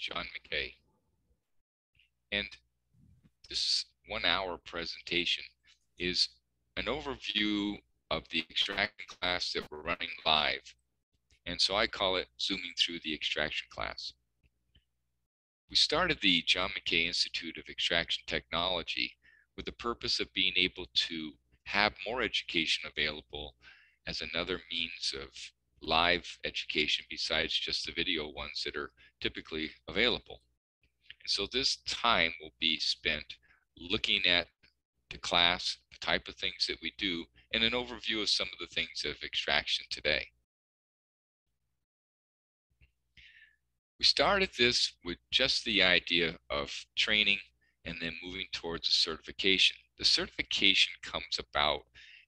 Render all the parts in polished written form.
John MacKay, and this 1 hour presentation is an overview of the extraction class that we're running live, and so I call it Zooming Through the Extraction class. We started the John MacKay Institute of Extraction Technology with the purpose of being able to have more education available as another means of live education besides just the video ones that are typically available. And so this time will be spent looking at the class, the type of things that we do, and an overview of some of the things of extraction today. We started this with just the idea of training and then moving towards a certification. The certification comes about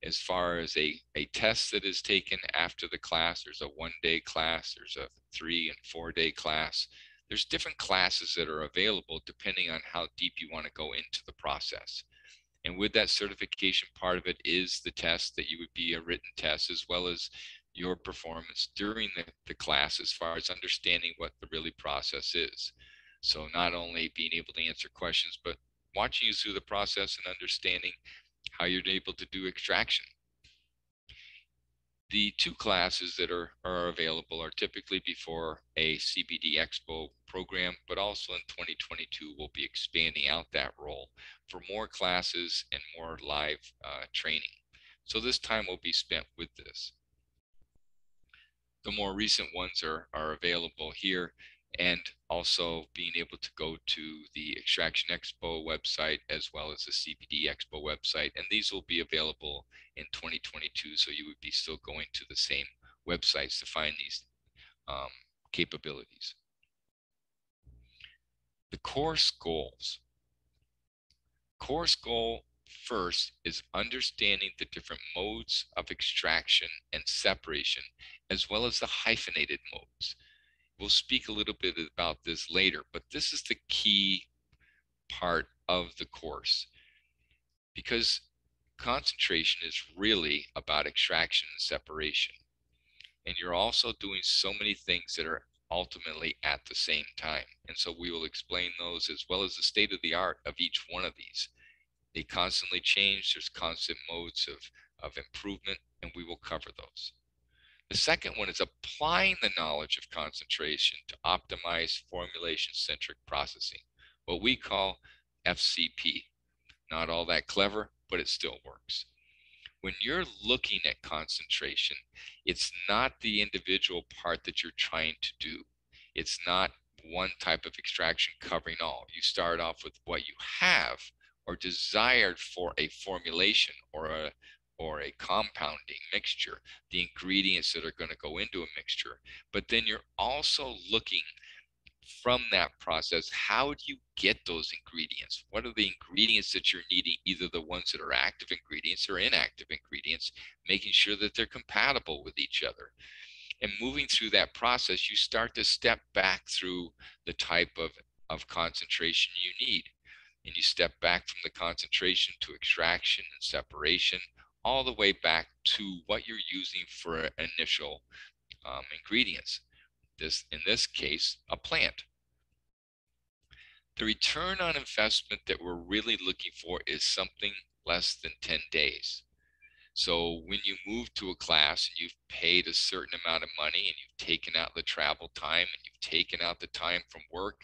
as far as a test that is taken after the class. There's a 1-day class, there's a 3- and 4-day class. There's different classes that are available depending on how deep you want to go into the process. And with that certification, part of it is the test that you would be a written test, as well as your performance during the class as far as understanding what the really process is. So not only being able to answer questions, but watching you through the process and understanding how you're able to do extraction. The 2 classes that are available are typically before a CBD Expo program, but also in 2022 we'll be expanding out that role for more classes and more live training. So this time will be spent with this. The more recent ones are available here, and also being able to go to the Extraction Expo website as well as the CBD Expo website, and these will be available in 2022, so you would be still going to the same websites to find these capabilities. The course goals. Course goal first is understanding the different modes of extraction and separation, as well as the hyphenated modes. We'll speak a little bit about this later, but this is the key part of the course, because concentration is really about extraction and separation. And you're also doing so many things that are ultimately at the same time. And so we will explain those as well as the state of the art of each one of these. They constantly change. There's constant modes of improvement, and we will cover those. The second one is applying the knowledge of concentration to optimize formulation-centric processing, what we call FCP. Not all that clever, but it still works. When you're looking at concentration, it's not the individual part that you're trying to do. It's not one type of extraction covering all. You start off with what you have or desired for a formulation or a compounding mixture, the ingredients that are going to go into a mixture. But then you're also looking from that process, how do you get those ingredients? What are the ingredients that you're needing, either the ones that are active ingredients or inactive ingredients, making sure that they're compatible with each other. And moving through that process, you start to step back through the type of concentration you need. And you step back from the concentration to extraction and separation, all the way back to what you're using for initial ingredients. In this case, a plant. The return on investment that we're really looking for is something less than 10 days. So when you move to a class and you've paid a certain amount of money and you've taken out the travel time and you've taken out the time from work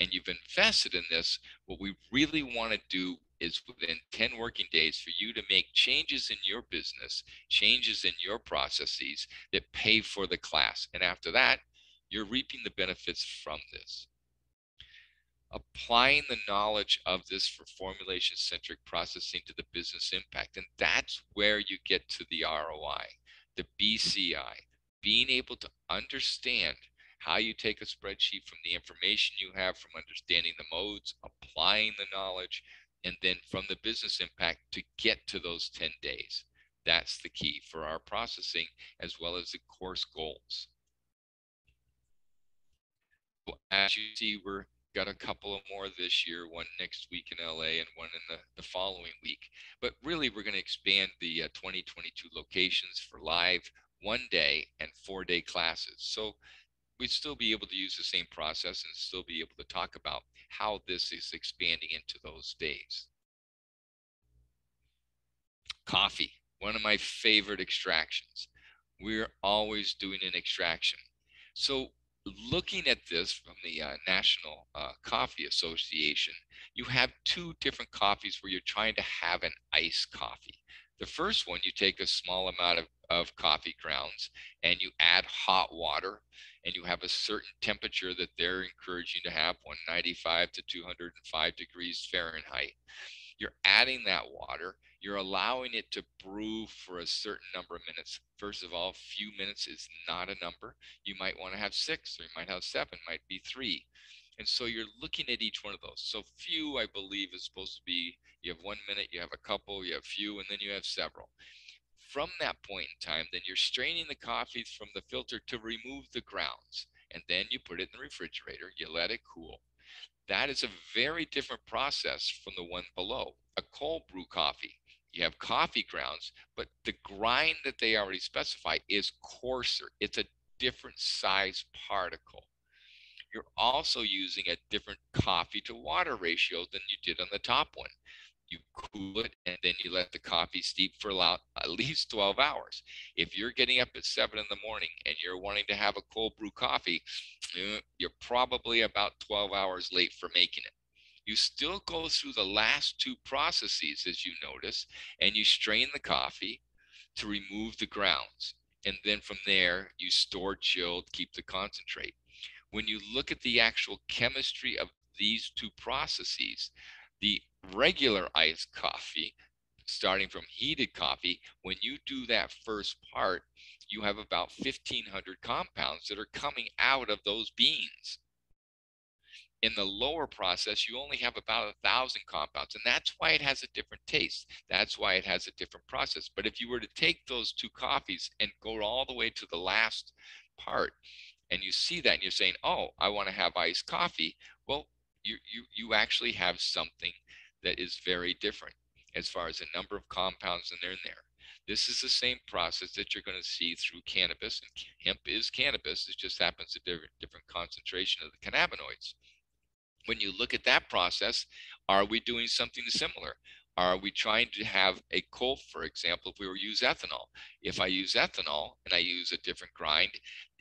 and you've invested in this, what we really want to do is within 10 working days for you to make changes in your business, changes in your processes that pay for the class. And after that, you're reaping the benefits from this. Applying the knowledge of this for formulation-centric processing to the business impact. And that's where you get to the ROI, the BCI, being able to understand how you take a spreadsheet from the information you have from understanding the modes, applying the knowledge, and then from the business impact to get to those 10 days. That's the key for our processing as well as the course goals. So as you see, we're got a couple of more this year, one next week in LA and one in the following week. But really, we're going to expand the 2022 locations for live 1-day and 4-day classes. So we'd still be able to use the same process and still be able to talk about how this is expanding into those days. Coffee, one of my favorite extractions. We're always doing an extraction. So looking at this from the National Coffee Association, you have two different coffees where you're trying to have an iced coffee. The first one, you take a small amount of coffee grounds and you add hot water, and you have a certain temperature that they're encouraging to have, 195 to 205 degrees Fahrenheit. You're adding that water, you're allowing it to brew for a certain number of minutes. First of all, few minutes is not a number. You might want to have 6, or you might have 7, might be 3. And so you're looking at each one of those. So few, I believe, is supposed to be, you have 1 minute, you have a couple, you have few, and then you have several. From that point in time, then you're straining the coffee from the filter to remove the grounds. And then you put it in the refrigerator, you let it cool. That is a very different process from the one below. A cold brew coffee, you have coffee grounds, but the grind that they already specify is coarser. It's a different size particle. You're also using a different coffee to water ratio than you did on the top one. You cool it and then you let the coffee steep for at least 12 hours. If you're getting up at 7 in the morning and you're wanting to have a cold brew coffee, you're probably about 12 hours late for making it. You still go through the last two processes, as you notice, and you strain the coffee to remove the grounds. And then from there, you store chilled, keep the concentrate. When you look at the actual chemistry of these two processes, the regular iced coffee, starting from heated coffee, when you do that first part, you have about 1,500 compounds that are coming out of those beans. In the lower process, you only have about 1,000 compounds, and that's why it has a different taste. That's why it has a different process. But if you were to take those two coffees and go all the way to the last part, and you see that and you're saying, oh, I want to have iced coffee, well, you actually have something that is very different as far as the number of compounds that are in there. This is the same process that you're going to see through cannabis, and hemp is cannabis. It just happens to different concentration of the cannabinoids. When you look at that process, are we doing something similar? Are we trying to have a cold, for example, if we were use ethanol? If I use ethanol and I use a different grind,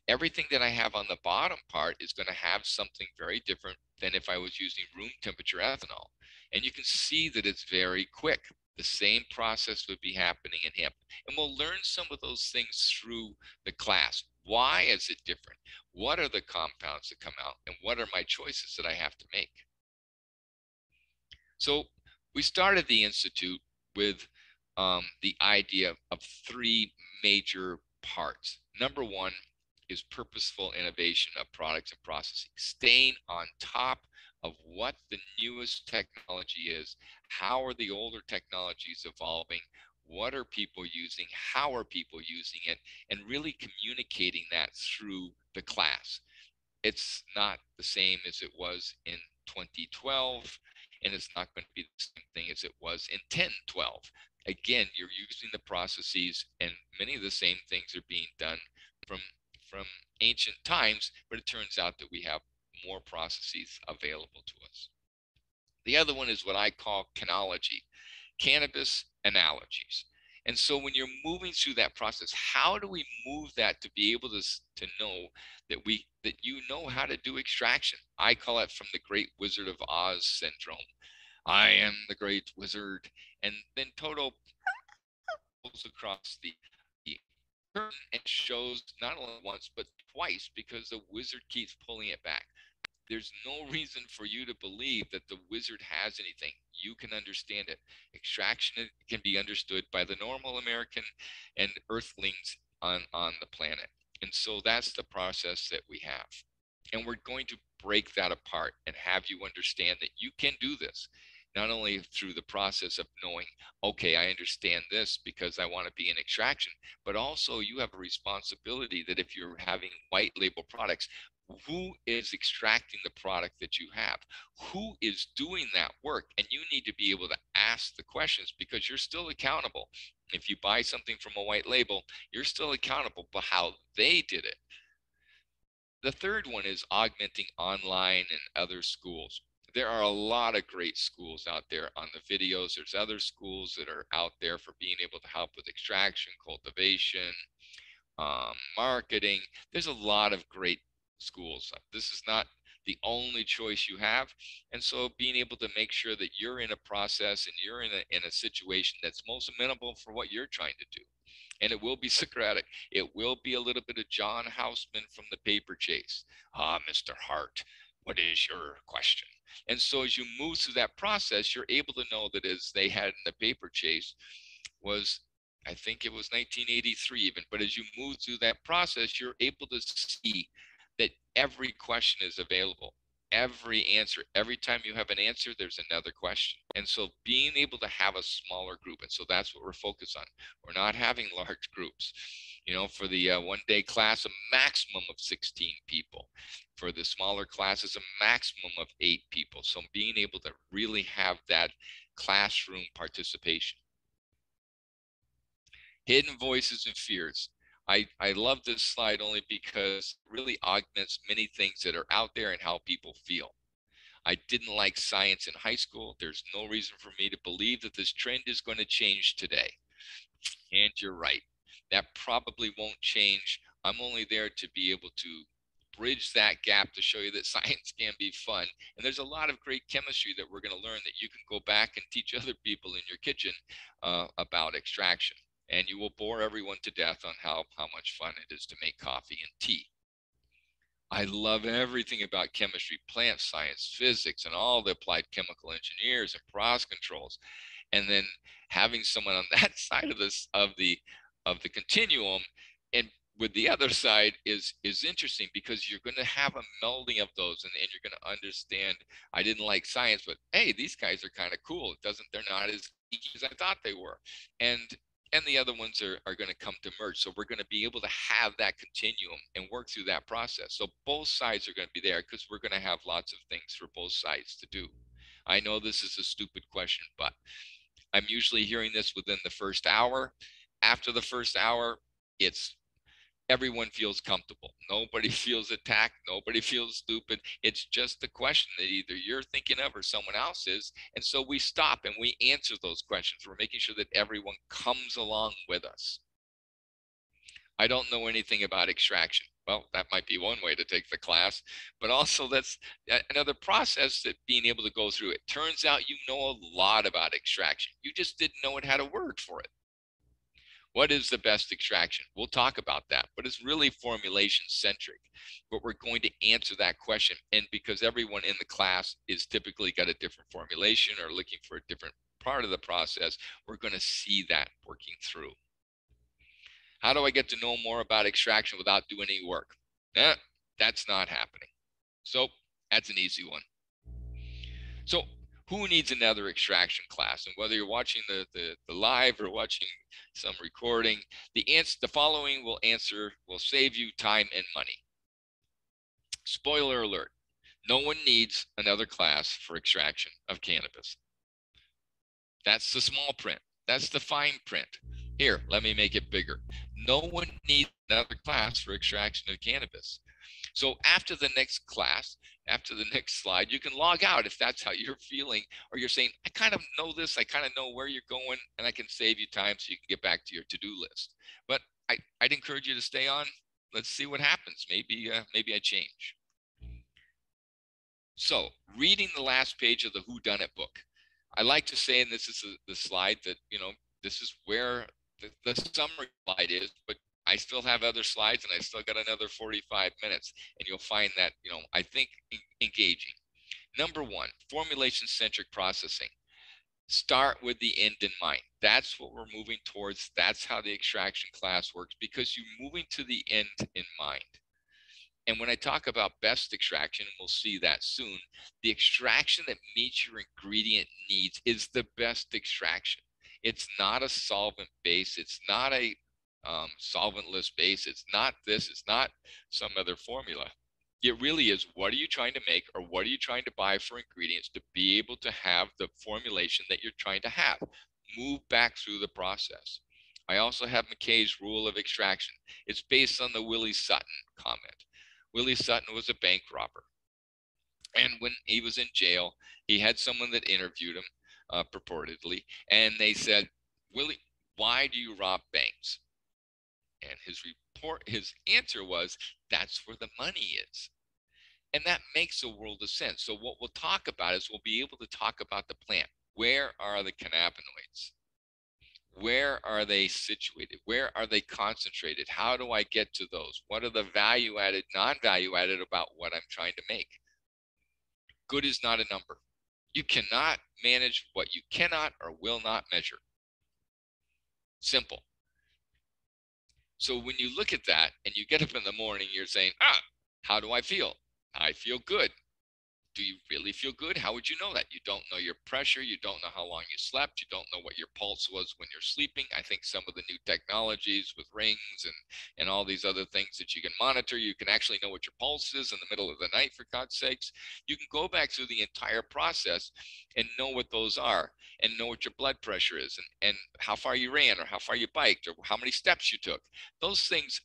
everything that I have on the bottom part is going to have something very different than if I was using room temperature ethanol. And you can see that it's very quick. The same process would be happening in hemp. And we'll learn some of those things through the class. Why is it different? What are the compounds that come out? And what are my choices that I have to make? So we started the Institute with the idea of 3 major parts. Number one is purposeful innovation of products and processes, staying on top of what the newest technology is. How are the older technologies evolving? What are people using? How are people using it? And really communicating that through the class. It's not the same as it was in 2012, and it's not going to be the same thing as it was in 1012. Again, you're using the processes, and many of the same things are being done from ancient times, but it turns out that we have more processes available to us. The other one is what I call canology, cannabis analogies. And so when you're moving through that process, how do we move that to be able to know that you know how to do extraction? I call it from the Great Wizard of Oz syndrome. I am the great wizard. And then Toto goes across the curtain and shows not only once but twice, because the wizard keeps pulling it back. There's no reason for you to believe that the wizard has anything. You can understand it. Extraction can be understood by the normal American and earthlings on the planet. And so that's the process that we have. And we're going to break that apart and have you understand that you can do this, not only through the process of knowing, okay, I understand this because I want to be in extraction, but also you have a responsibility that if you're having white label products, who is extracting the product that you have? Who is doing that work? And you need to be able to ask the questions, because you're still accountable. If you buy something from a white label, you're still accountable for how they did it. The third one is augmenting online and other schools. There are a lot of great schools out there on the videos. There's other schools that are out there for being able to help with extraction, cultivation, marketing. There's a lot of great schools. This is not the only choice you have. And so being able to make sure that you're in a process and you're in a situation that's most amenable for what you're trying to do. And it will be Socratic. It will be a little bit of John Houseman from the paper chase. Ah, Mr. Hart, what is your question? And so as you move through that process, you're able to know that as they had in the paper chase was, I think it was 1983 even, but as you move through that process, you're able to see that every question is available. Every answer, every time you have an answer, there's another question. And so being able to have a smaller group, and so that's what we're focused on. We're not having large groups. You know, for the one-day class, a maximum of 16 people. For the smaller classes, a maximum of 8 people. So being able to really have that classroom participation. Hidden voices and fears. I love this slide only because it really augments many things that are out there and how people feel. I didn't like science in high school. There's no reason for me to believe that this trend is going to change today. And you're right. That probably won't change. I'm only there to be able to bridge that gap to show you that science can be fun. And there's a lot of great chemistry that we're going to learn that you can go back and teach other people in your kitchen about extraction. And you will bore everyone to death on how much fun it is to make coffee and tea. I love everything about chemistry, plant science, physics, and all the applied chemical engineers and process controls. And then having someone on that side of this of the continuum, and with the other side is interesting because you're going to have a melding of those, and you're going to understand. I didn't like science, but hey, these guys are kind of cool. They're not as geeky as I thought they were, and the other ones are going to come to merge. So we're going to be able to have that continuum and work through that process. So both sides are going to be there because we're going to have lots of things for both sides to do. I know this is a stupid question, but I'm usually hearing this within the first hour. After the first hour, it's everyone feels comfortable. Nobody feels attacked. Nobody feels stupid. It's just the question that either you're thinking of or someone else is. And so we stop and we answer those questions. We're making sure that everyone comes along with us. I don't know anything about extraction. Well, that might be one way to take the class, but also that's another process that being able to go through. It turns out you know a lot about extraction. You just didn't know it had a word for it. What is the best extraction? We'll talk about that, but it's really formulation centric. But we're going to answer that question. And because everyone in the class is typically got a different formulation or looking for a different part of the process, we're going to see that working through. How do I get to know more about extraction without doing any work? That's not happening. So that's an easy one. So who needs another extraction class? And whether you're watching the live or watching some recording, the following will save you time and money. Spoiler alert, no one needs another class for extraction of cannabis. That's the small print. That's the fine print. Here, let me make it bigger. No one needs another class for extraction of cannabis. So after the next class, after the next slide, you can log out if that's how you're feeling, or you're saying, I kind of know this, I kind of know where you're going, and I can save you time so you can get back to your to-do list. But I'd encourage you to stay on. Let's see what happens. Maybe I change. So reading the last page of the Who Done It book. I like to say, and this is the slide that, this is where the summary slide is, but I still have other slides and I still got another 45 minutes, and you'll find that, I think engaging. Number one, formulation-centric processing. Start with the end in mind. That's what we're moving towards. That's how the extraction class works, because you're moving to the end in mind. And when I talk about best extraction, and we'll see that soon, the extraction that meets your ingredient needs is the best extraction. It's not a solvent base. It's not a solventless base. It's not this. It's not some other formula. It really is, what are you trying to make, or what are you trying to buy for ingredients to be able to have the formulation that you're trying to have? Move back through the process. I also have MacKay's rule of extraction. It's based on the Willie Sutton comment. Willie Sutton was a bank robber. And when he was in jail, he had someone that interviewed him, purportedly, and they said, Willie, why do you rob banks? And his answer was, that's where the money is. And that makes a world of sense. So what we'll talk about is we'll be able to talk about the plant. Where are the cannabinoids? Where are they situated? Where are they concentrated? How do I get to those? What are the value added, non-value added about what I'm trying to make? Good is not a number. You cannot manage what you cannot or will not measure. Simple. So when you look at that and you get up in the morning, you're saying, how do I feel? I feel good. Do you really feel good? How would you know that? You don't know your pressure. You don't know how long you slept. You don't know what your pulse was when you're sleeping. I think some of the new technologies with rings and all these other things that you can monitor, you can actually know what your pulse is in the middle of the night, for God's sakes. You can go back through the entire process and know what those are and know what your blood pressure is and how far you ran or how far you biked or how many steps you took. Those things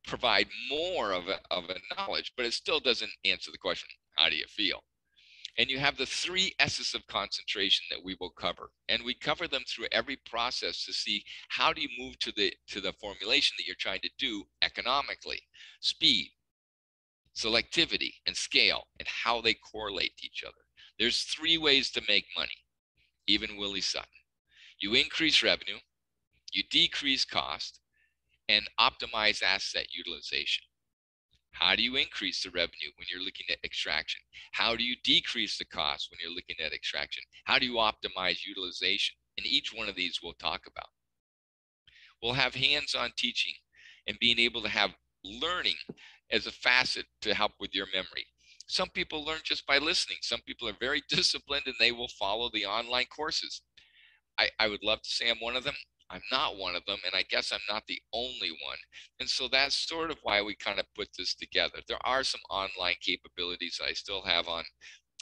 provide more of a knowledge, but it still doesn't answer the question, how do you feel? And you have the 3 S's of concentration that we will cover. And we cover them through every process to see how do you move to the formulation that you're trying to do economically. Speed, selectivity, and scale, and how they correlate to each other. There's 3 ways to make money, even Willie Sutton. You increase revenue, you decrease cost, and optimize asset utilization. How do you increase the revenue when you're looking at extraction? How do you decrease the cost when you're looking at extraction? How do you optimize utilization? And each one of these we'll talk about. We'll have hands-on teaching and being able to have learning as a facet to help with your memory. Some people learn just by listening. Some people are very disciplined and they will follow the online courses. I would love to say I'm one of them. I'm not one of them, and I guess I'm not the only one. And so that's sort of why we kind of put this together. There are some online capabilities I still have on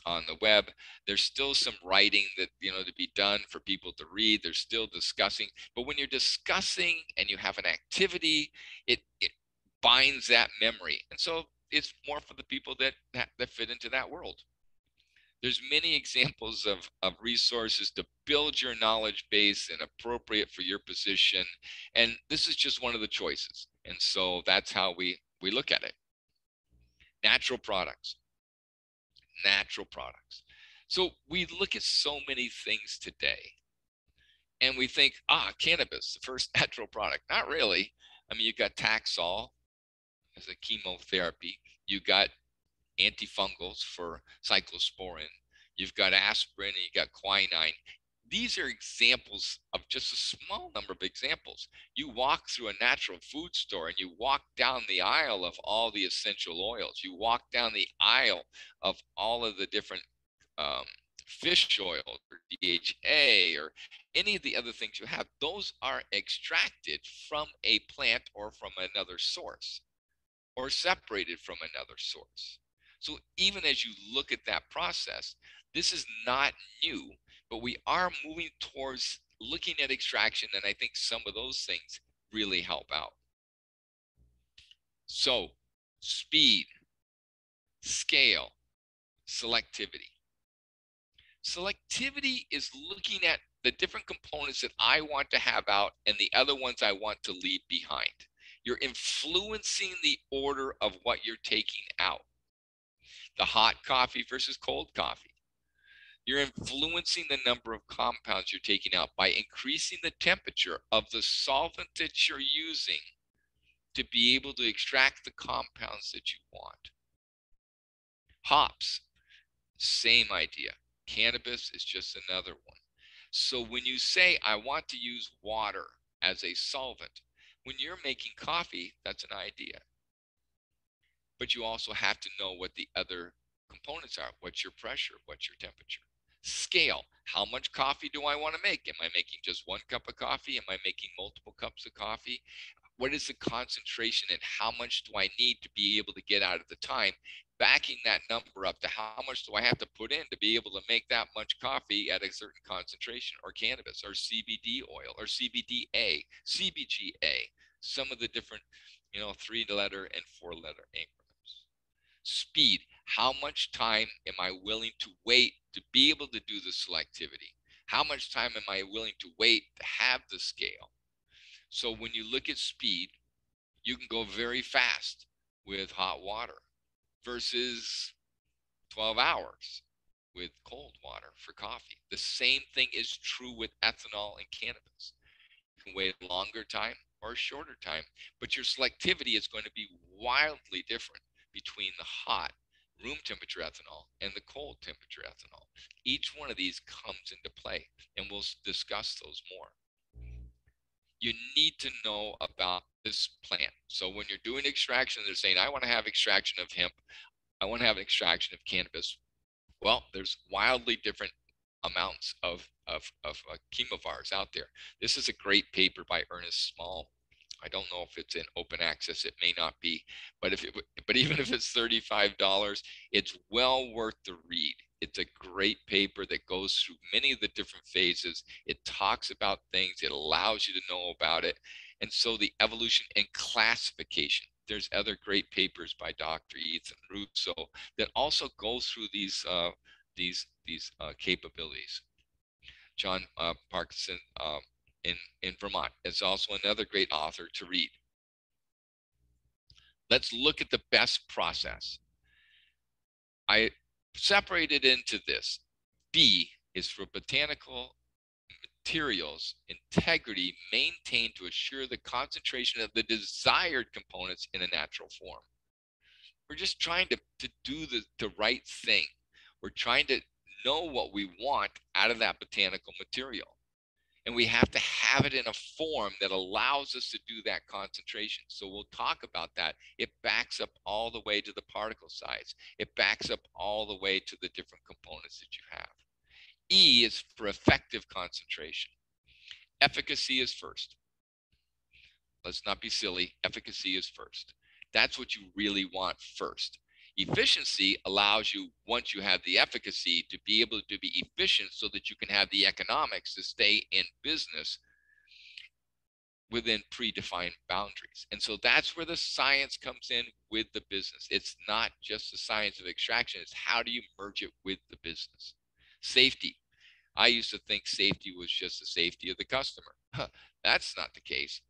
the web. There's still some writing that, to be done for people to read. There's still discussing. But when you're discussing and you have an activity, it binds that memory. And so it's more for the people that fit into that world. There's many examples of resources to build your knowledge base and appropriate for your position. And this is just one of the choices. And so that's how we look at it. Natural products. Natural products. So we look at so many things today and we think, cannabis, the first natural product. Not really. I mean, you got Taxol as a chemotherapy. You got antifungals for cyclosporin. You've got aspirin and you got quinine. These are examples of just a small number of examples. You walk through a natural food store and you walk down the aisle of all the essential oils. You walk down the aisle of all of the different fish oil or DHA or any of the other things you have. Those are extracted from a plant or from another source or separated from another source. So even as you look at that process, this is not new, but we are moving towards looking at extraction, and I think some of those things really help out. So speed, scale, selectivity. Selectivity is looking at the different components that I want to have out and the other ones I want to leave behind. You're influencing the order of what you're taking out. The hot coffee versus cold coffee. You're influencing the number of compounds you're taking out by increasing the temperature of the solvent that you're using to be able to extract the compounds that you want. Hops, same idea. Cannabis is just another one. So when you say, I want to use water as a solvent, when you're making coffee, that's an idea. But you also have to know what the other components are. What's your pressure? What's your temperature? Scale. How much coffee do I want to make? Am I making just 1 cup of coffee? Am I making multiple cups of coffee? What is the concentration and how much do I need to be able to get out at the time? Backing that number up to how much do I have to put in to be able to make that much coffee at a certain concentration, or cannabis, or CBD oil, or CBDA, CBGA, some of the different, 3-letter and 4-letter increments. Speed, how much time am I willing to wait to be able to do the selectivity? How much time am I willing to wait to have the scale? So when you look at speed, you can go very fast with hot water versus 12 hours with cold water for coffee. The same thing is true with ethanol and cannabis. You can wait a longer time or a shorter time, but your selectivity is going to be wildly different between the hot room temperature ethanol and the cold temperature ethanol. Each one of these comes into play, and we'll discuss those more. You need to know about this plant. So when you're doing extraction, they're saying, I want to have extraction of hemp. I want to have an extraction of cannabis. Well, there's wildly different amounts of chemovars out there. This is a great paper by Ernest Small. I don't know if it's in open access. It may not be, but even if it's $35, it's well worth the read. It's a great paper that goes through many of the different phases. It talks about things. It allows you to know about it. And so the evolution and classification. There's other great papers by Dr. Ethan Russo that also go through these capabilities. John Parkinson in Vermont is also another great author to read. Let's look at the best process. I separated into this. B is for botanical materials integrity maintained to assure the concentration of the desired components in a natural form. We're just trying to do the right thing. We're trying to know what we want out of that botanical material. And we have to have it in a form that allows us to do that concentration. So we'll talk about that. It backs up all the way to the particle size. It backs up all the way to the different components that you have. E is for effective concentration. Efficacy is first. Let's not be silly. Efficacy is first. That's what you really want first. Efficiency allows you, once you have the efficacy, to be able to be efficient so that you can have the economics to stay in business within predefined boundaries. And so that's where the science comes in with the business. It's not just the science of extraction, it's how do you merge it with the business. Safety. I used to think safety was just the safety of the customer. That's not the case.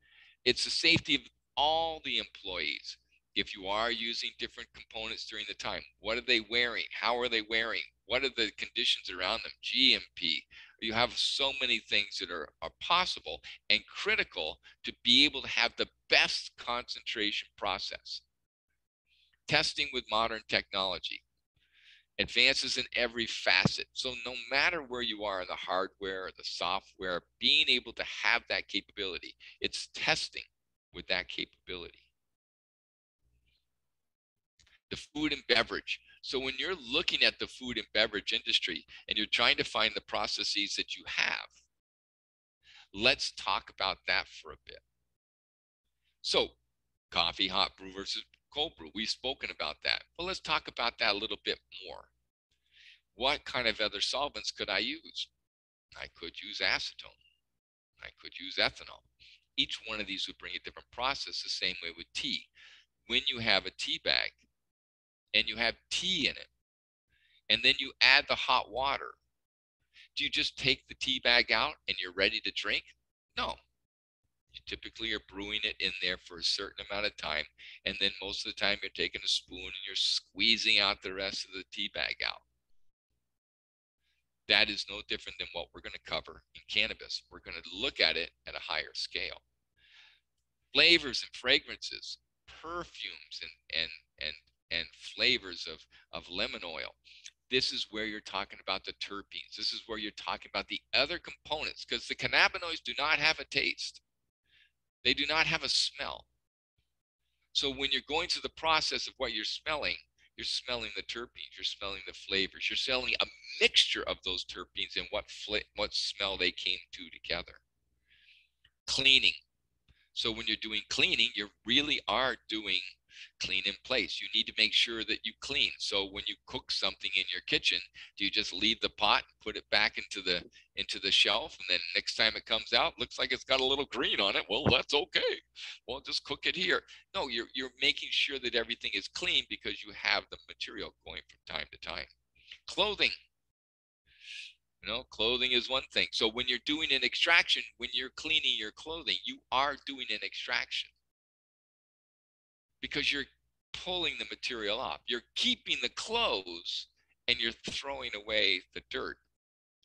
It's the safety of all the employees. If you are using different components during the time, what are they wearing? How are they wearing? What are the conditions around them? GMP. You have so many things that are possible and critical to be able to have the best concentration process. Testing with modern technology. Advances in every facet. So no matter where you are in the hardware or the software, being able to have that capability, it's testing with that capability. The food and beverage. So when you're looking at the food and beverage industry and you're trying to find the processes that you have, let's talk about that for a bit. So coffee, hot brew versus cold brew. We've spoken about that. But let's talk about that a little bit more. What kind of other solvents could I use? I could use acetone. I could use ethanol. Each one of these would bring a different process, the same way with tea. When you have a tea bag and you have tea in it, and then you add the hot water, do you just take the tea bag out and you're ready to drink? No. You typically are brewing it in there for a certain amount of time, and then most of the time you're taking a spoon and you're squeezing out the rest of the tea bag out. That is no different than what we're going to cover in cannabis. We're going to look at it at a higher scale. Flavors and fragrances, perfumes and flavors of lemon oil. This is where you're talking about the terpenes. This is where you're talking about the other components, because the cannabinoids do not have a taste. They do not have a smell. So when you're going through the process of what you're smelling the terpenes, you're smelling the flavors, you're smelling a mixture of those terpenes and what smell they came to together. Cleaning. So when you're doing cleaning, you really are doing Clean in place. You need to make sure that you clean. So when you cook something in your kitchen, do you just leave the pot and put it back into the shelf, and then next time it comes out, looks like it's got a little green on it? Well, that's okay. Well, just cook it here. No, you're making sure that everything is clean because you have the material going from time to time. Clothing. Clothing is one thing. So when you're doing an extraction, when you're cleaning your clothing, you are doing an extraction because you're pulling the material off. You're keeping the clothes and you're throwing away the dirt,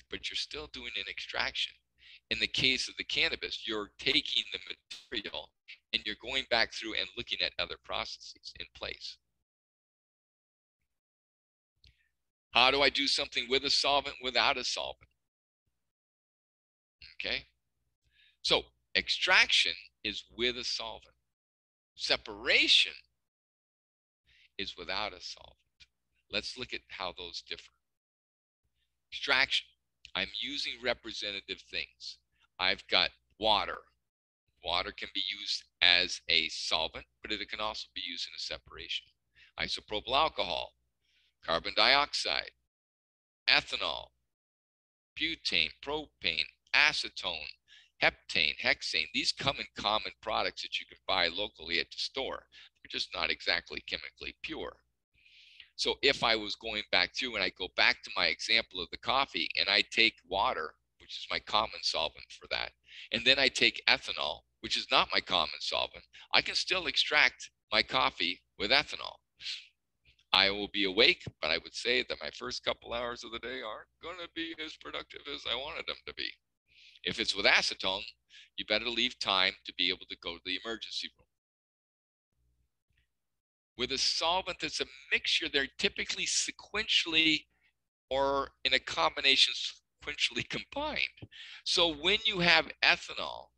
but you're still doing an extraction. In the case of the cannabis, you're taking the material and you're going back through and looking at other processes in place. How do I do something with a solvent, without a solvent? Okay. So extraction is with a solvent. Separation is without a solvent. Let's look at how those differ. Extraction, I'm using representative things. I've got water. Water can be used as a solvent, but it can also be used in a separation. Isopropyl alcohol, carbon dioxide, ethanol, butane, propane, acetone, heptane, hexane. These come in common products that you can buy locally at the store. They're just not exactly chemically pure. So if I was going back through and I go back to my example of the coffee and I take water, which is my common solvent for that, and then I take ethanol, which is not my common solvent, I can still extract my coffee with ethanol. I will be awake, but I would say that my first couple hours of the day aren't going to be as productive as I wanted them to be. If it's with acetone, you better leave time to be able to go to the emergency room. With a solvent that's a mixture, they're typically sequentially or in a combination sequentially combined. So when you have ethanol,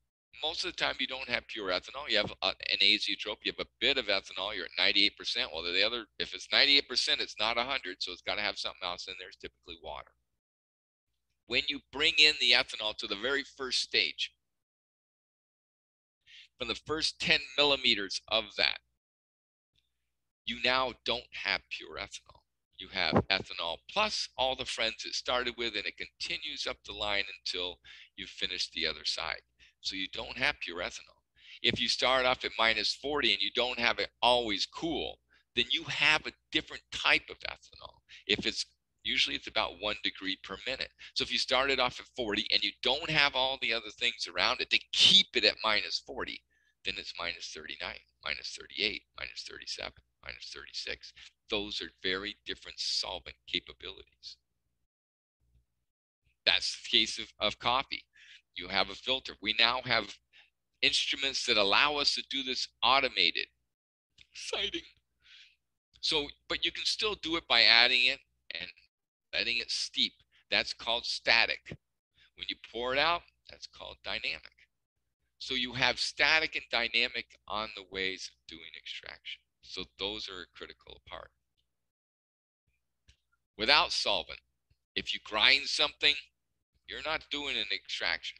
most of the time you don't have pure ethanol. You have an azeotrope. You have a bit of ethanol. You're at 98%. Well, the other, if it's 98%, it's not 100. So it's got to have something else in there. It's typically water. When you bring in the ethanol to the very first stage, from the first 10 millimeters of that, you now don't have pure ethanol. You have ethanol plus all the friends it started with, and it continues up the line until you finish the other side. So you don't have pure ethanol. If you start off at minus 40 and you don't have it always cool, then you have a different type of ethanol. If it's usually it's about 1 degree per minute. So if you started off at 40 and you don't have all the other things around it to keep it at minus 40, then it's minus 39, minus 38, minus 37, minus 36. Those are very different solvent capabilities. That's the case of coffee. You have a filter. We now have instruments that allow us to do this automated. Exciting. So, but you can still do it by adding it and letting it steep. That's called static. When you pour it out, that's called dynamic. So you have static and dynamic on the ways of doing extraction. So those are a critical part. Without solvent, if you grind something, you're not doing an extraction.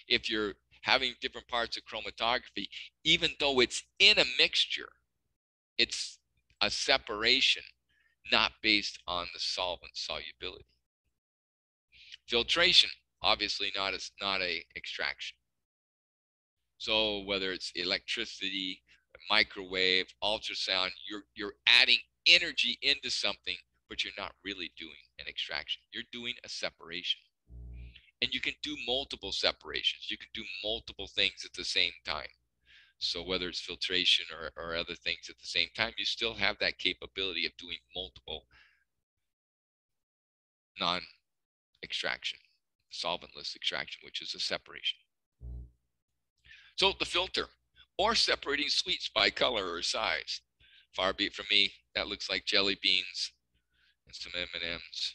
If you're having different parts of chromatography, even though it's in a mixture, it's a separation, not based on the solvent solubility. Filtration, obviously not a extraction. So whether it's electricity, microwave, ultrasound, you're adding energy into something, but you're not really doing an extraction. You're doing a separation. And you can do multiple separations. You can do multiple things at the same time. So whether it's filtration or other things at the same time, you still have that capability of doing multiple non-extraction, solventless extraction, which is a separation. So the filter, or separating sweets by color or size. Far be it from me, that looks like jelly beans and some M&Ms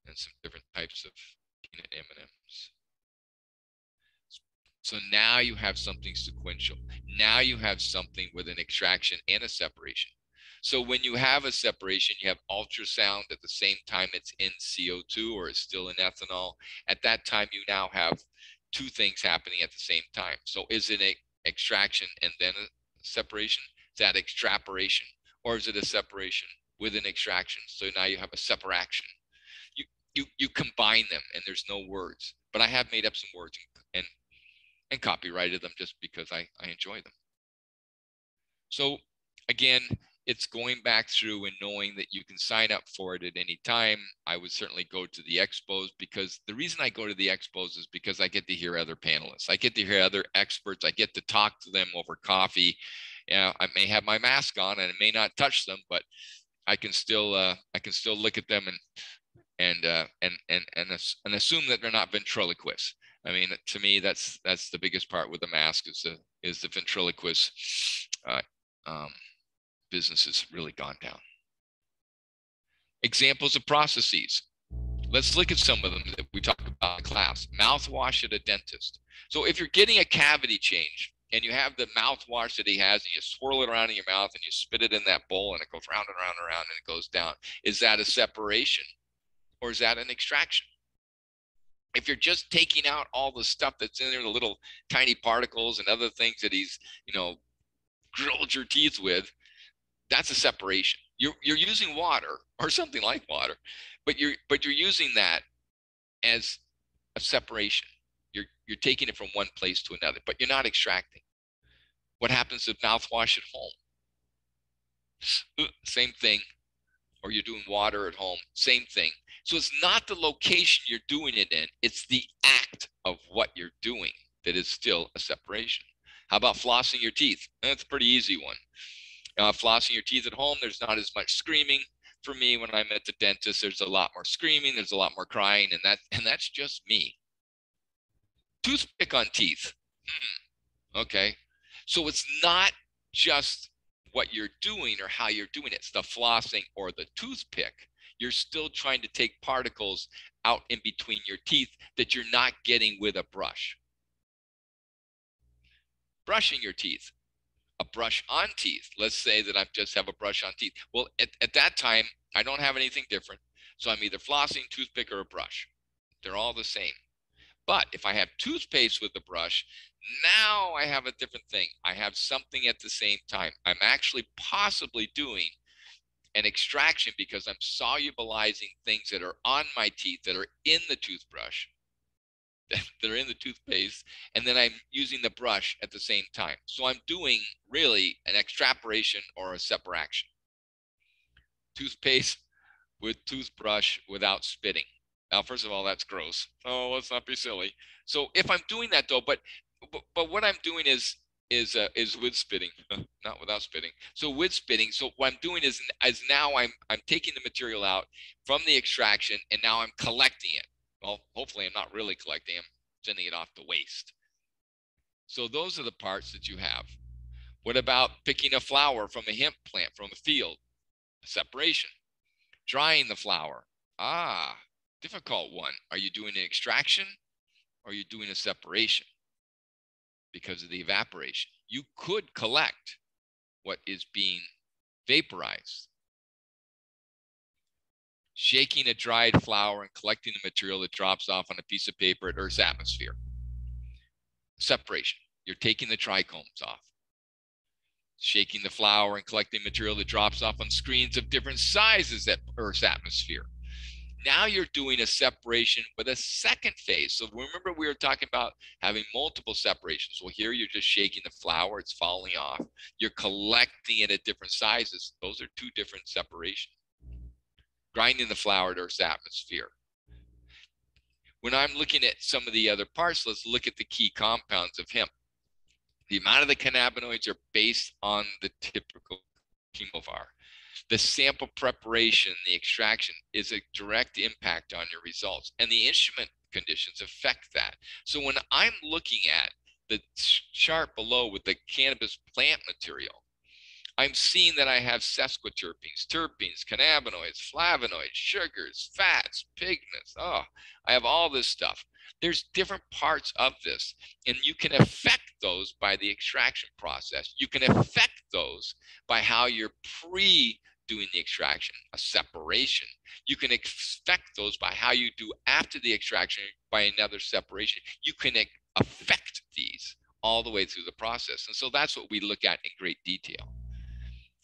and some different types of peanut M&Ms. So now you have something sequential. Now you have something with an extraction and a separation. So when you have a separation, you have ultrasound at the same time it's in CO2 or it's still in ethanol. At that time, you now have two things happening at the same time. So is it an extraction and then a separation? Is that extraporation? Or is it a separation with an extraction? So now you have a separation. You combine them, and there's no words. But I have made up some words and copyrighted them just because I enjoy them. So again, it's going back through and knowing that you can sign up for it at any time. I would certainly go to the Expos, because the reason I go to the Expos is because I get to hear other panelists. I get to hear other experts. I get to talk to them over coffee. I may have my mask on and I may not touch them, but I can still look at them and assume that they're not ventriloquists. I mean, to me, that's the biggest part with the mask is the ventriloquist business has really gone down. Examples of processes. Let's look at some of them that we talk about in class. Mouthwash at a dentist. So if you're getting a cavity change and you have the mouthwash that he has and you swirl it around in your mouth and you spit it in that bowl and it goes round and round and round and it goes down, is that a separation or is that an extraction? If you're just taking out all the stuff that's in there, the little tiny particles and other things that he's, grilled your teeth with, that's a separation. You're using water or something like water, but you're using that as a separation. You're taking it from one place to another, but you're not extracting. What happens with mouthwash at home? Same thing. Or you're doing water at home, same thing. So it's not the location you're doing it in, it's the act of what you're doing that is still a separation. How about flossing your teeth? That's a pretty easy one. Flossing your teeth at home, there's not as much screaming. For me, when I'm at the dentist, there's a lot more screaming, there's a lot more crying, and that's just me. Toothpick on teeth. Okay. So it's not just what you're doing or how you're doing it. It's the flossing or the toothpick. You're still trying to take particles out in between your teeth that you're not getting with a brush. Brushing your teeth. A brush on teeth. Let's say that I just have a brush on teeth. Well, at that time, I don't have anything different. So I'm either flossing, toothpick, or a brush. They're all the same. But if I have toothpaste with the brush, now I have a different thing. I have something at the same time. I'm actually possibly doing an extraction because I'm solubilizing things that are on my teeth that are in the toothbrush, that are in the toothpaste, and then I'm using the brush at the same time. So I'm doing really an extraporation or a separation. Toothpaste with toothbrush without spitting. Now, first of all, that's gross. Oh, let's not be silly. So if I'm doing that though, but what I'm doing is with spitting, not without spitting. So with spitting, so what I'm doing is now I'm taking the material out from the extraction and now I'm collecting it. Well, hopefully I'm not really collecting, I'm sending it off to waste. So those are the parts that you have. What about picking a flower from a hemp plant from a field? Separation. Drying the flower. Difficult one. Are you doing an extraction or are you doing a separation? Because of the evaporation. You could collect what is being vaporized. Shaking a dried flower and collecting the material that drops off on a piece of paper at Earth's atmosphere. Separation. You're taking the trichomes off. Shaking the flower and collecting material that drops off on screens of different sizes at Earth's atmosphere. Now you're doing a separation with a second phase. So remember we were talking about having multiple separations. Well, here you're just shaking the flower, it's falling off. You're collecting it at different sizes. Those are two different separations. Grinding the flower at Earth's atmosphere. When I'm looking at some of the other parts, let's look at the key compounds of hemp. The amount of the cannabinoids are based on the typical chemovar. The sample preparation, the extraction is a direct impact on your results, and the instrument conditions affect that. So when I'm looking at the chart below with the cannabis plant material, I'm seeing that I have sesquiterpenes, terpenes, cannabinoids, flavonoids, sugars, fats, pigments. I have all this stuff. There's different parts of this, and you can affect those by the extraction process. You can affect those by how you're doing the extraction, a separation. You can affect those by how you do after the extraction by another separation. You can affect these all the way through the process. And so that's what we look at in great detail.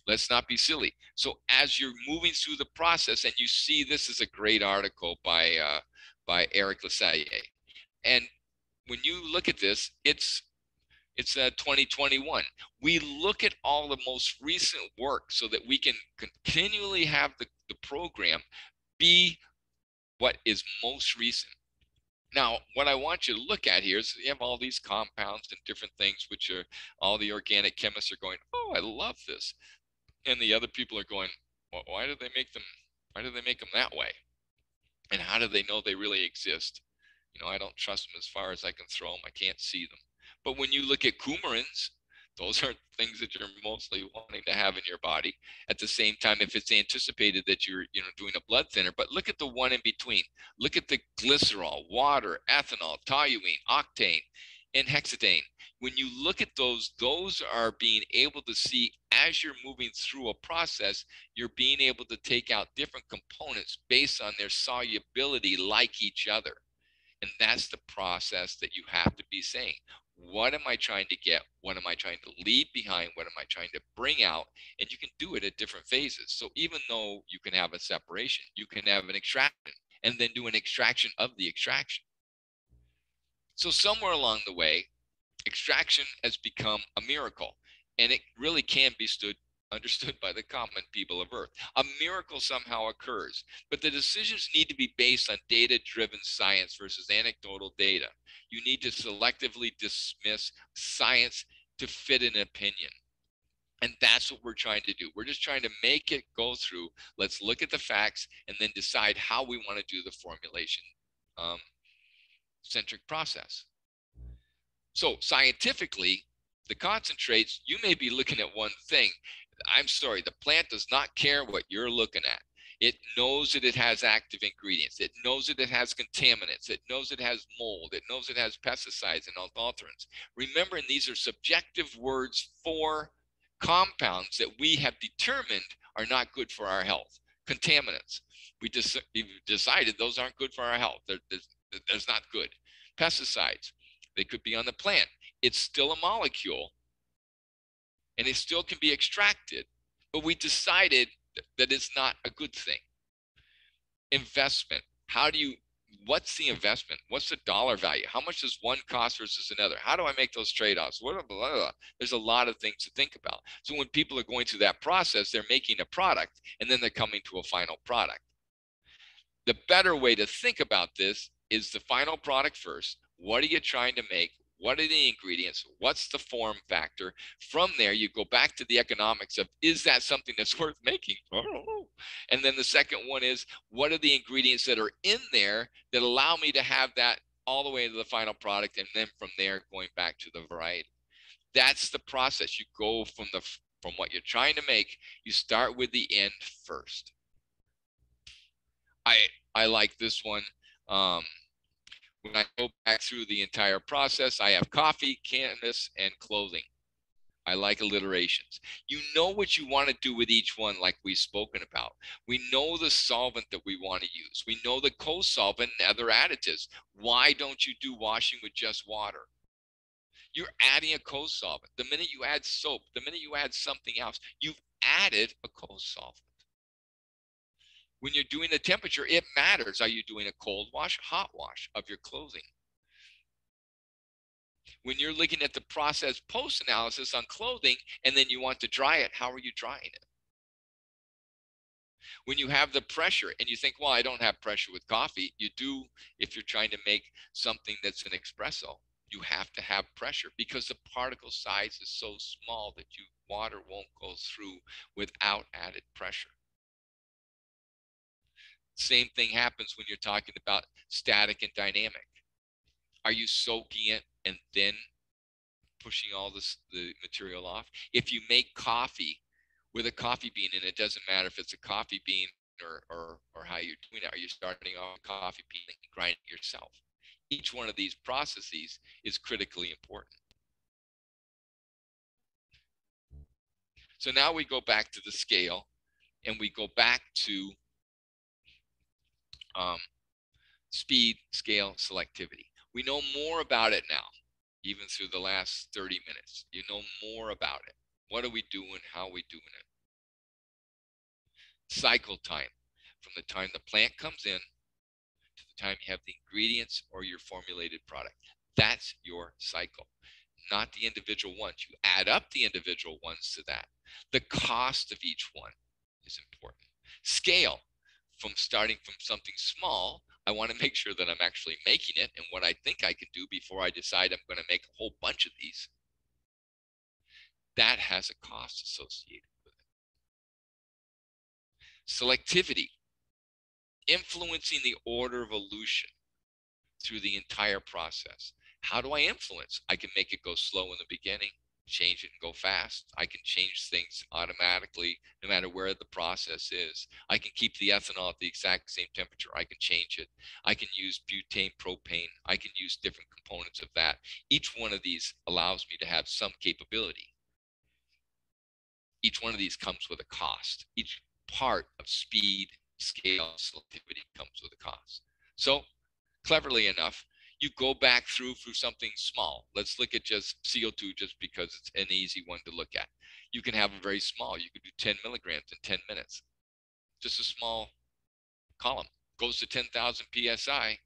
Let's not be silly. So as you're moving through the process, and you see, this is a great article by Eric Lassalle. And when you look at this, it's 2021. We look at all the most recent work so that we can continually have the program be what is most recent. Now, what I want you to look at here is you have all these compounds and different things, which are all the organic chemists are going, oh, I love this. And the other people are going, well, why do they make them that way? And how do they know they really exist? You know, I don't trust them as far as I can throw them. I can't see them. But when you look at coumarins, those are things that you're mostly wanting to have in your body. At the same time, if it's anticipated that you're doing a blood thinner, but look at the one in between. Look at the glycerol, water, ethanol, toluene, octane, and hexadane. When you look at those are being able to see, as you're moving through a process, you're being able to take out different components based on their solubility like each other. And that's the process that you have to be saying. What am I trying to get? What am I trying to leave behind? What am I trying to bring out? And you can do it at different phases. So even though you can have a separation, you can have an extraction and then do an extraction of the extraction. So somewhere along the way, extraction has become a miracle, and it really can be understood by the common people of Earth. A miracle somehow occurs, but the decisions need to be based on data-driven science versus anecdotal data. You need to selectively dismiss science to fit an opinion. And that's what we're trying to do. We're just trying to make it go through. Let's look at the facts and then decide how we want to do the formulation centric process. So scientifically, the concentrates, you may be looking at one thing. I'm sorry, the plant does not care what you're looking at. It knows that it has active ingredients. It knows that it has contaminants. It knows it has mold. It knows it has pesticides and adulterants. Remembering these are subjective words for compounds that we have determined are not good for our health. Contaminants. We've decided those aren't good for our health. There's not good. Pesticides. They could be on the plant. It's still a molecule, and it still can be extracted, but we decided that it's not a good thing. Investment. What's the investment? What's the dollar value? How much does one cost versus another? How do I make those trade-offs? There's a lot of things to think about. So when people are going through that process, they're making a product, and then they're coming to a final product. The better way to think about this is the final product first. What are you trying to make? What are the ingredients? What's the form factor? From there, you go back to the economics of, is that something that's worth making? I don't know. And then the second one is, what are the ingredients that are in there that allow me to have that all the way to the final product? And then from there, going back to the variety. That's the process. You go from what you're trying to make, you start with the end first. I like this one. When I go back through the entire process, I have coffee, cannabis, and clothing. I like alliterations. You know what you want to do with each one, like we've spoken about. We know the solvent that we want to use. We know the co-solvent and other additives. Why don't you do washing with just water? You're adding a co-solvent. The minute you add soap, the minute you add something else, you've added a co-solvent. When you're doing the temperature, it matters. Are you doing a cold wash, hot wash of your clothing? When you're looking at the process post-analysis on clothing and then you want to dry it, how are you drying it? When you have the pressure and you think, well, I don't have pressure with coffee, you do if you're trying to make something that's an espresso. You have to have pressure because the particle size is so small that water won't go through without added pressure. Same thing happens when you're talking about static and dynamic. Are you soaking it and then pushing all the material off? If you make coffee with a coffee bean, and it doesn't matter if it's a coffee bean or how you're doing it, are you starting off with coffee bean and grinding it yourself? Each one of these processes is critically important. So now we go back to the scale and we go back to speed, scale, selectivity. We know more about it now. even through the last 30 minutes. You know more about it. What are we doing? How are we doing it? Cycle time, from the time the plant comes in to the time you have the ingredients or your formulated product. That's your cycle, not the individual ones. You add up the individual ones to that. The cost of each one is important. Scale, from starting from something small, I want to make sure that I'm actually making it and what I think I can do before I decide I'm going to make a whole bunch of these. That has a cost associated with it. Selectivity, influencing the order of elution through the entire process. How do I influence? I can make it go slow in the beginning, change it and go fast. I can change things automatically no matter where the process is. I can keep the ethanol at the exact same temperature. I can change it. I can use butane, propane. I can use different components of that. Each one of these allows me to have some capability. Each one of these comes with a cost. Each part of speed, scale, selectivity comes with a cost. So cleverly enough, you go back through something small. Let's look at just CO2 just because it's an easy one to look at. You can have a very small, you could do 10 milligrams in 10 minutes. Just a small column. Goes to 10,000 PSI.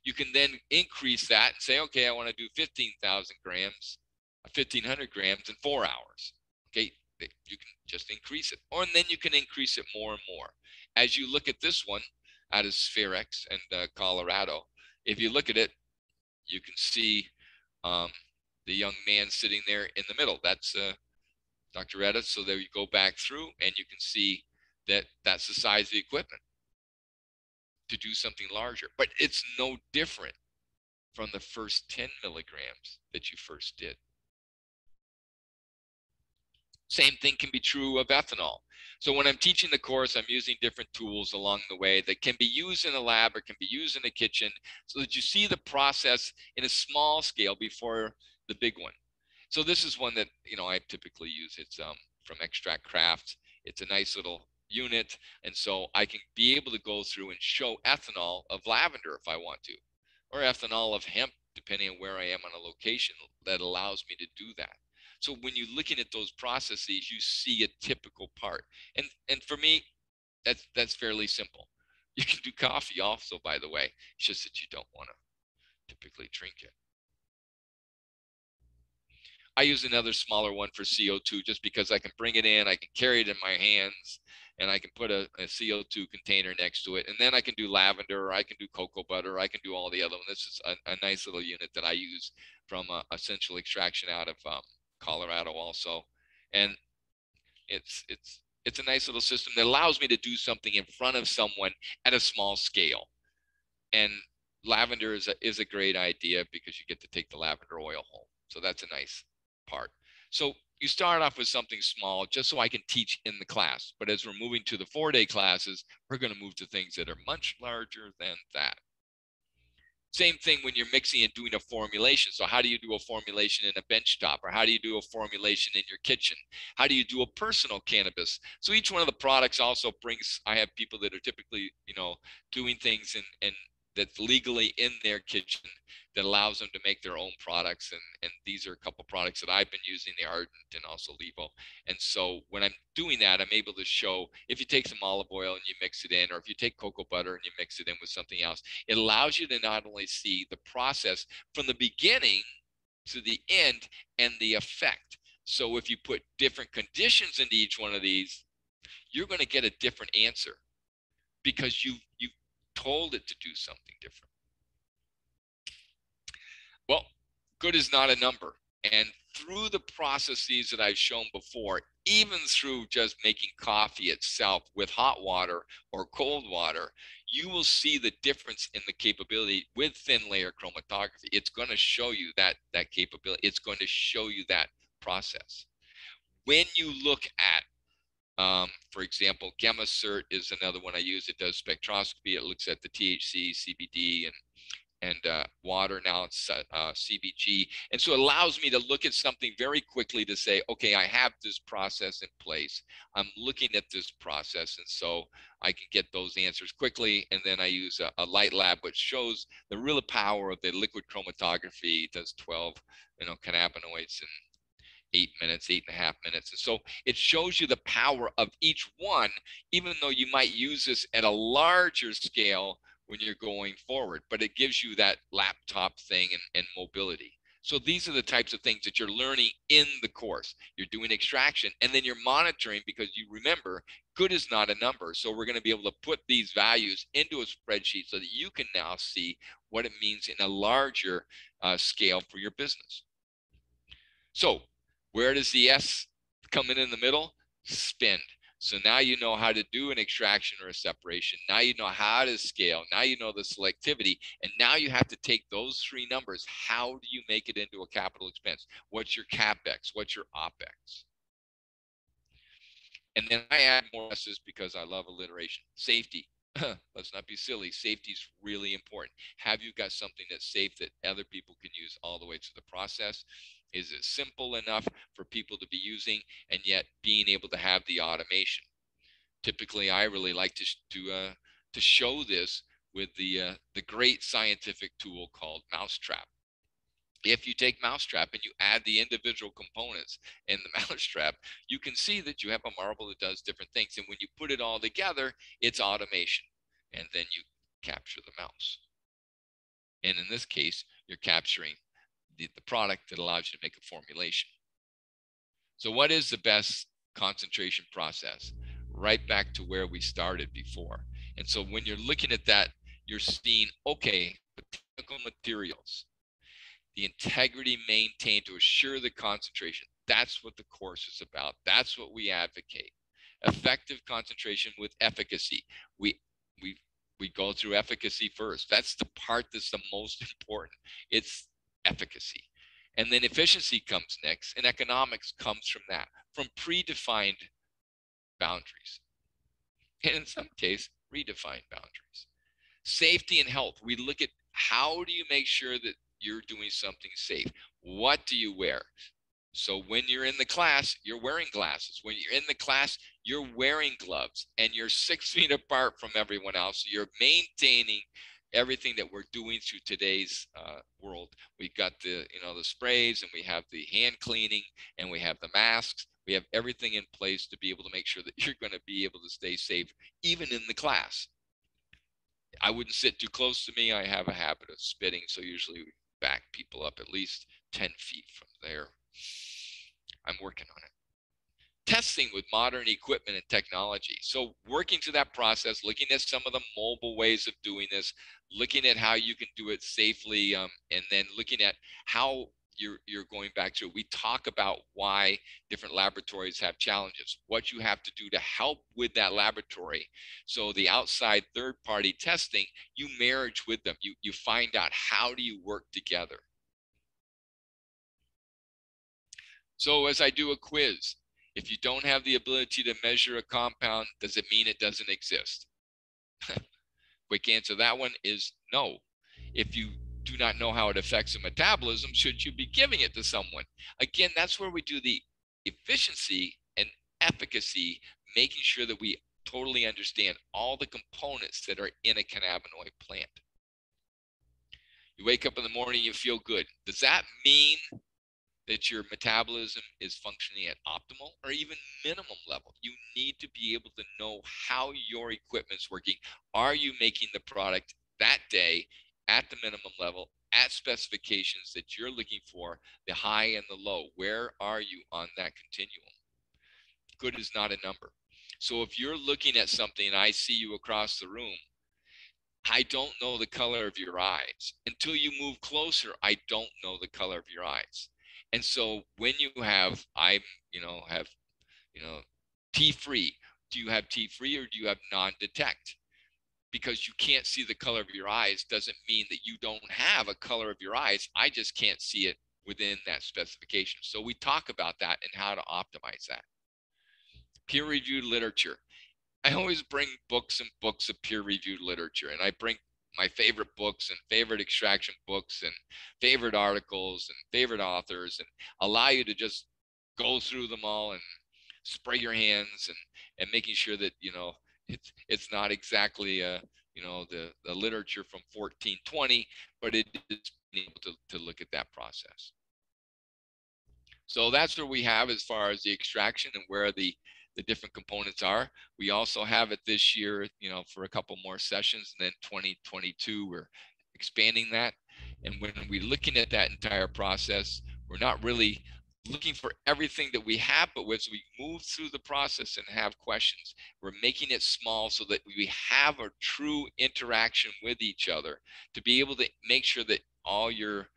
You can then increase that and say, okay, I want to do 15,000 grams, 1,500 grams in 4 hours. Okay, you can just increase it. Or and then you can increase it more and more. As you look at this one out of Spherex and Colorado, if you look at it, you can see the young man sitting there in the middle. That's Dr. Edith. So there you go back through and you can see that that's the size of the equipment to do something larger. But it's no different from the first 10 milligrams that you first did. Same thing can be true of ethanol. So when I'm teaching the course, I'm using different tools along the way that can be used in a lab or can be used in a kitchen so that you see the process in a small scale before the big one. So this is one that, you know, I typically use. It's from Extract Craft. It's a nice little unit. And so I can be able to go through and show ethanol of lavender if I want to, or ethanol of hemp, depending on where I am on a location that allows me to do that. So when you're looking at those processes, you see a typical part. And for me, that's fairly simple. You can do coffee also, by the way. It's just that you don't want to typically drink it. I use another smaller one for CO2 just because I can bring it in, I can carry it in my hands, and I can put a CO2 container next to it. And then I can do lavender, or I can do cocoa butter, or I can do all the other ones. This is a nice little unit that I use from Essential Extraction out of Colorado also. And it's a nice little system that allows me to do something in front of someone at a small scale. And lavender is a great idea because you get to take the lavender oil home. So that's a nice part. So you start off with something small just so I can teach in the class. But as we're moving to the 4-day classes, we're going to move to things that are much larger than that. Same thing when you're mixing and doing a formulation. So how do you do a formulation in a benchtop? Or how do you do a formulation in your kitchen? How do you do a personal cannabis? So each one of the products also brings, I have people that are typically, you know, doing things and that's legally in their kitchen that allows them to make their own products. And these are a couple products that I've been using, the Ardent and also Levo. And so when I'm doing that, I'm able to show if you take some olive oil and you mix it in, or if you take cocoa butter and you mix it in with something else, it allows you to not only see the process from the beginning to the end and the effect. So if you put different conditions into each one of these, you're going to get a different answer because you've told it to do something different. Well, good is not a number. And through the processes that I've shown before, even through just making coffee itself with hot water or cold water, you will see the difference in the capability with thin layer chromatography. It's going to show you that capability. It's going to show you that process. When you look at for example, GemmaCert is another one I use. It does spectroscopy. It looks at the THC, CBD, and water. Now it's CBG. And so it allows me to look at something very quickly to say, okay, I have this process in place. I'm looking at this process. And so I can get those answers quickly. And then I use a light lab, which shows the real power of the liquid chromatography. It does 12, cannabinoids in 8 minutes, 8.5 minutes. And so it shows you the power of each one, even though you might use this at a larger scale when you're going forward, but it gives you that laptop thing and mobility. So these are the types of things that you're learning in the course. You're doing extraction, and then you're monitoring, because you remember, good is not a number. So we're going to be able to put these values into a spreadsheet so that you can now see what it means in a larger scale for your business. So where does the S come in the middle? Spend. So now you know how to do an extraction or a separation. Now you know how to scale. Now you know the selectivity. And now you have to take those three numbers. How do you make it into a capital expense? What's your capex? What's your opex? And then I add more S's because I love alliteration. Safety. Let's not be silly. Safety is really important. Have you got something that's safe that other people can use all the way through the process? Is it simple enough for people to be using, and yet being able to have the automation? Typically, I really like to show this with the great scientific tool called Mousetrap. If you take Mousetrap and you add the individual components in the Mousetrap, you can see that you have a marble that does different things. And when you put it all together, it's automation. And then you capture the mouse. And in this case, you're capturing the product that allows you to make a formulation. So what is the best concentration process? Right back to where we started before. And so when you're looking at that, you're seeing, okay, the technical materials, the integrity maintained to assure the concentration. That's what the course is about. That's what we advocate. Effective concentration with efficacy. We go through efficacy first. That's the part that's the most important. It's efficacy. And then efficiency comes next, and economics comes from that, from predefined boundaries. And in some case, redefined boundaries. Safety and health. We look at how do you make sure that you're doing something safe? What do you wear? So when you're in the class, you're wearing glasses. When you're in the class, you're wearing gloves, and you're 6 feet apart from everyone else. You're maintaining everything that we're doing through today's world. We've got the sprays, and we have the hand cleaning, and we have the masks. We have everything in place to be able to make sure that you're going to be able to stay safe, even in the class. I wouldn't sit too close to me. I have a habit of spitting, so usually we back people up at least 10 feet from there. I'm working on it. Testing with modern equipment and technology. So working through that process, looking at some of the mobile ways of doing this, looking at how you can do it safely, and then looking at how you're going back to it. We talk about why different laboratories have challenges, what you have to do to help with that laboratory. So the outside third-party testing, you marriage with them. You find out how do you work together. So as I do a quiz, if you don't have the ability to measure a compound, does it mean it doesn't exist? Quick answer to that one is no. If you do not know how it affects the metabolism, should you be giving it to someone? Again, that's where we do the efficiency and efficacy, making sure that we totally understand all the components that are in a cannabinoid plant. You wake up in the morning, you feel good. Does that mean that your metabolism is functioning at optimal or even minimum level? You need to be able to know how your equipment's working. Are you making the product that day at the minimum level, at specifications that you're looking for, the high and the low? Where are you on that continuum? Good is not a number. So if you're looking at something and I see you across the room, I don't know the color of your eyes. Until you move closer, I don't know the color of your eyes. And so when you have, tea-free, do you have tea-free or do you have non-detect? Because you can't see the color of your eyes doesn't mean that you don't have a color of your eyes. I just can't see it within that specification. So we talk about that and how to optimize that. Peer-reviewed literature. I always bring books and books of peer-reviewed literature, and I bring my favorite books and favorite extraction books and favorite articles and favorite authors, and allow you to just go through them all and spray your hands, and making sure that it's not exactly the literature from 1420, but it is being able to look at that process. So that's what we have as far as the extraction and where the different components are. We also have it this year, for a couple more sessions, and then 2022 we're expanding that. And when we're looking at that entire process, we're not really looking for everything that we have, but as we move through the process and have questions, we're making it small so that we have a true interaction with each other to be able to make sure that all your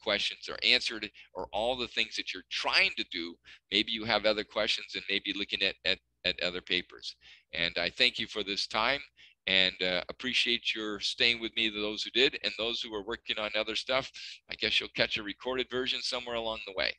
questions are answered, or all the things that you're trying to do. Maybe you have other questions and maybe looking at other papers. And I thank you for this time, and appreciate your staying with me, those who did, and those who are working on other stuff. I guess you'll catch a recorded version somewhere along the way.